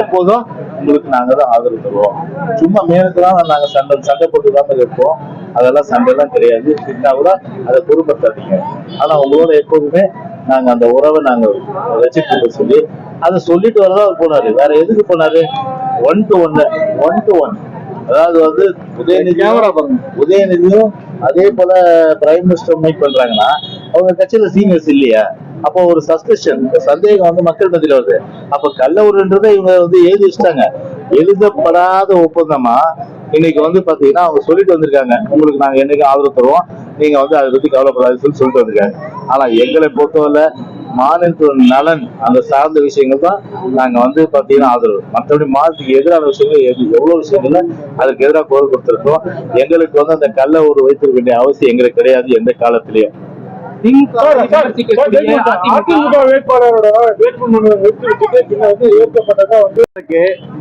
எப்போதும் உங்களுக்கு நாங்க தான் ஆதரவு தருவோம். சும்மா மேலுக்குதான் நாங்க சண்டை போட்டுதான் இருப்போம். அதெல்லாம் சண்டைலாம் கிடையாது. சின்ன கூட அதை பொருட்படுத்தாதீங்க. ஆனா உங்களோட எப்போதுமே நாங்க அந்த உறவை நாங்க வச்சுட்டு சொல்லி அதை சொல்லிட்டு வரதான் அவர் போனாரு. வேற எதுக்கு போனாரு? 1 to 1 அதாவது வந்து உதயநிதியும் அதே போல பிரைம் மினிஸ்டர் மீட் பண்றாங்கன்னா அவங்க கட்சியில சீனியர்ஸ் இல்லையா? அப்போ ஒரு சஸ்பெஷன் சந்தேகம் வந்து மக்கள் மத்தியில வருது. அப்ப கள்ள உருன்றதை இவங்க வந்து எழுதி வச்சுட்டாங்க. எழுதப்படாத ஒப்பந்தமா இன்னைக்கு வந்து பாத்தீங்கன்னா அவங்க சொல்லிட்டு வந்திருக்காங்க, உங்களுக்கு நாங்க என்னைக்கு ஆதரவு தருவோம், நீங்க வந்து அதை பத்தி கவலைப்படாதுன்னு சொல்லிட்டு வந்திருக்காங்க. ஆனா எங்களை பொறுத்தவரை மாநிலத்தோட நலன் அந்த சார்ந்த விஷயங்கள் தான் நாங்க வந்து பாத்தீங்கன்னா ஆதரவு. மற்றபடி மாநிலத்துக்கு எதிரான விஷயங்கள் எவ்வளவு விஷயங்கள்ல அதுக்கு எதிராக குரல் கொடுத்திருக்கோம். எங்களுக்கு வந்து அந்த கள்ள ஒரு வைத்திருக்க வேண்டிய அவசியம் எங்களுக்கு கிடையாது எந்த காலத்திலயும்.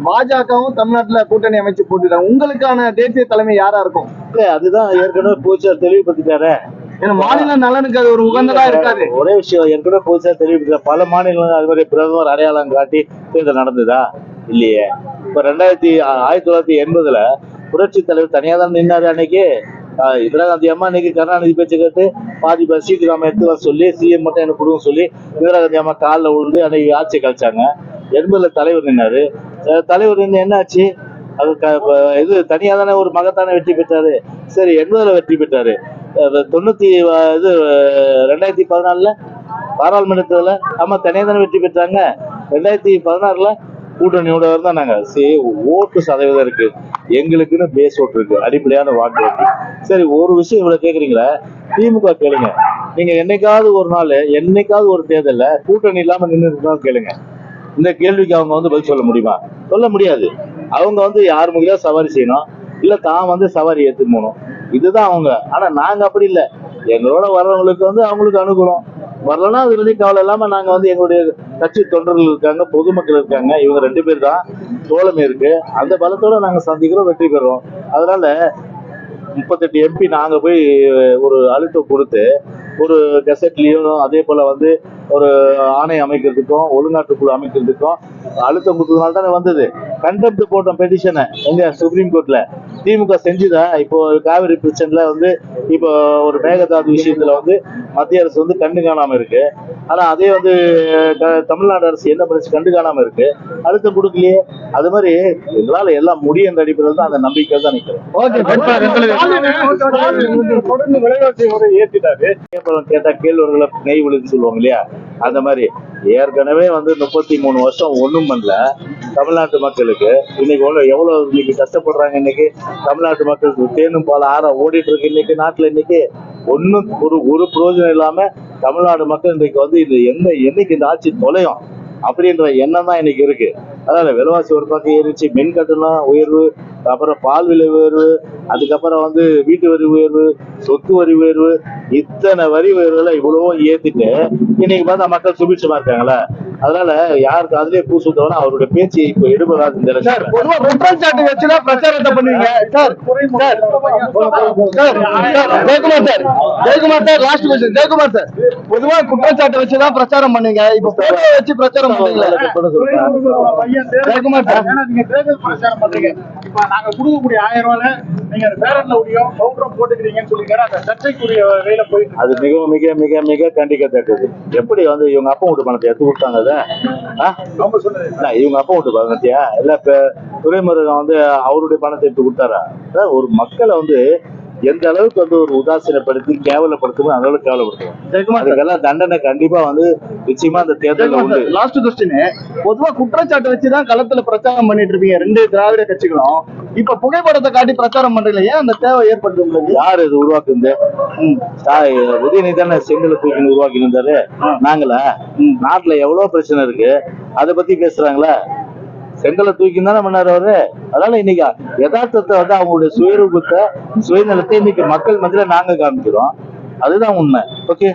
பாஜகவும் தமிழ்நாட்டுல கூட்டணி அமைச்சு போட்டுட்டாங்க. உங்களுக்கான தேசிய தலைமை யாரா இருக்கும்? அதுதான் ஏற்கனவே போச்சார் தெளிவுபடுத்திட்டாரு. மாநில நலனுக்கு அது ஒரு உகந்ததா இருக்காது. ஒரே விஷயம் ஏற்கனவே போச்சார் தெளிவுபடுத்த பல மாநிலங்கள் அது மாதிரி பிரதமர் அடையாளம் காட்டி தேர்தல் நடந்ததா இல்லையே. இப்ப 1980 புரட்சி தலைவர் தனியா தான் நின்னாரு. அன்னைக்கு இந்திரா காந்தி அம்மா இன்னைக்கு கருணாநிதி பேச்சு கேட்டு பாதி சீட்டு நாம எடுத்து வர சொல்லி சிஎம் மட்டும் எனக்கு கொடுங்க சொல்லி இந்திரா காந்தி அம்மா காலில் விழுந்து அன்னைக்கு ஆட்சி கழிச்சாங்க. 80 தலைவர் நின்னாரு. தலைவர் நின்று என்ன ஆச்சு? அது இது தனியா தானே ஒரு மகத்தான வெற்றி பெற்றாரு. சரி 80 வெற்றி பெற்றாரு. 2014 பாராளுமன்றத்துல ஆமா தனியா தானே வெற்றி பெற்றாங்க. 2016 கூட்டணியோட தான் நாங்க ஓட்டு சதவீதம் இருக்கு, எங்களுக்குன்னு பேஸ் ஓட்டு இருக்கு, அடிப்படையான வாக்கு இருக்கு. சரி ஒரு விஷயம் இவ்வளவு கேக்குறீங்களா, திமுக கேளுங்க. நீங்க என்னைக்காவது ஒரு நாள் என்னைக்காவது ஒரு தேர்தல்ல கூட்டணி இல்லாம நின்று கேளுங்க. இந்த கேள்விக்கு அவங்க வந்து பதில் சொல்ல முடியுமா? சொல்ல முடியாது. அவங்க வந்து யார் முறையா சவாரி செய்யணும், இல்ல தான் வந்து சவாரி ஏத்துட்டு போகணும், இதுதான் அவங்க. ஆனா நாங்க அப்படி இல்லை. எங்களோட வர்றவங்களுக்கு வந்து அவங்களுக்கு அனுகூலம், வரலன்னா அது பத்தி கவலை இல்லாம நாங்க வந்து எங்களுடைய கட்சி தொண்டர்கள் இருக்காங்க, பொதுமக்கள் இருக்காங்க, இவங்க 2 பேர் தான் தோழமை இருக்கு. அந்த பலத்தோட நாங்க சந்திக்கிறோம், வெற்றி பெறுறோம். அதனால 38 MP நாங்க போய் ஒரு அழுத்தம் கொடுத்து ஒரு கெசட்லயும் அதே போல வந்து ஒரு ஆணையம் அமைக்கிறதுக்கும் ஒழுங்காற்றுக்குழு அமைக்கிறதுக்கும் அழுத்தம் கொடுத்ததுனால தானே வந்தது. கண்டெம்ட் போட்டோம் பெட்டிஷனை எங்க சுப்ரீம் கோர்ட்ல. திமுக செஞ்சுதா? இப்போ காவிரி பிரச்சனைல வந்து இப்போ ஒரு மேகதாது விஷயத்துல வந்து மத்திய அரசு வந்து கண்டு காணாம இருக்கு. ஆனா அதே வந்து தமிழ்நாடு அரசு என்ன பண்ணுச்சு? கண்டு காணாம இருக்கு, அழுத்தம் கொடுக்கலையே. அது மாதிரி எங்களால எல்லாம் முடியும் என்ற அடிப்படையில் தான் அந்த நம்பிக்கை தான் நிற்கிறோம். கேட்டா கேள்வர்களை நெய் விழுந்து சொல்லுவாங்க இல்லையா, அந்த மாதிரி ஏற்கனவே வந்து 33 வருஷம் ஒண்ணும் பண்ணல தமிழ்நாட்டு மக்களுக்கு. இன்னைக்கு எவ்வளவு இன்னைக்கு கஷ்டப்படுறாங்க. இன்னைக்கு தமிழ்நாட்டு மக்களுக்கு தேனும் பால ஆற ஓடிட்டு இருக்கு. இன்னைக்கு நாட்டுல இன்னைக்கு ஒன்னும் ஒரு பிரயோஜனம் இல்லாம தமிழ்நாடு மக்கள் இன்னைக்கு வந்து இது என்னைக்கு இந்த ஆட்சி தொலையும் அப்படின்ற எண்ணம் தான் இன்னைக்கு இருக்கு. அதனால விலைவாசி ஒரு பக்கம் ஏறிச்சு, மின் கட்டணம் உயர்வு, அப்புறம் பால் விலை உயர்வு, அதுக்கப்புறம் வந்து வீட்டு வரி உயர்வு, சொத்து வரி உயர்வு, இத்தனை வரி உயர்வுகளை இவ்வளவோ ஏத்திட்டு இன்னைக்கு பார்த்தா மக்கள் சுபிட்சமா இருக்காங்களா? அதனால யாருக்கு அதுலயே பூ சுத்தவனா அவருடைய பேச்சு இப்ப எடுபடாது. குற்றச்சாட்டு வச்சுதான் பிரச்சாரத்தை பண்ணுவீங்க sir. Jayakumar sir last question. Jayakumar sir, பொதுவா குற்றச்சாட்டு வச்சுதான் பிரச்சாரம் பண்ணுவீங்க, இப்ப போட்டோ வச்சு பிரச்சாரம் பண்ணுவீங்களா? ஜெயக்குமார் சார், நீங்க தேர்தல் பிரச்சாரம் பண்றீங்க, இப்ப நாங்க கொடுக்கக்கூடிய 1000 ரூபாயில நீங்க பேரன்ல முடியும் கவுண்டரும் போட்டுக்கிறீங்கன்னு சொல்லிக்கிற அந்த சர்ச்சைக்குரிய வேலை போயிட்டு அது மிக மிக மிக மிக கண்டிக்கத்தக்கது. எப்படி வந்து இவங்க அப்பா வீட்டு பணத்தை எடுத்து கொடுத்தாங்க? இவங்க அப்பா வீட்டு பணத்தையா இல்ல இப்ப துரைமுருகன் வந்து அவருடைய பணத்தை எடுத்து கொடுத்தாரா? ஒரு மக்களை வந்து எந்த அளவுக்கு வந்து ஒரு உதாசீனப்படுத்தி கேவலப்படுத்தும் அந்த அளவுக்கு கேவலப்படுத்தும். அதுக்கெல்லாம் தண்டனை கண்டிப்பா வந்து நிச்சயமா அந்த தேர்தல் உண்டு. லாஸ்ட் கொஸ்டின், பொதுவா குற்றச்சாட்டு வச்சுதான் களத்துல பிரச்சாரம் பண்ணிட்டு இருப்பீங்க 2 திராவிட கட்சிகளும். இப்ப புகைப்படத்தை காட்டி பிரச்சாரம் பண்றீங்க, ஏன் அந்த தேவை ஏற்படுது? யாரு இது உருவாக்குது? உதயநிதி தானே செங்கலை தூக்கி உருவாக்கி இருந்தாரு. நாங்களா? நாட்டுல எவ்வளவு பிரச்சனை இருக்கு அதை பத்தி பேசுறாங்களா? செங்கலை தூக்கி தானே பண்ணாரு அவரு. அதனால இன்னைக்கு யதார்த்தத்தை வந்து அவங்களுடைய சுயரூபத்தை சுயநலத்தை இன்னைக்கு மக்கள் மத்தியில நாங்க காமிக்கிறோம். அதுதான் உண்மை. ஓகே.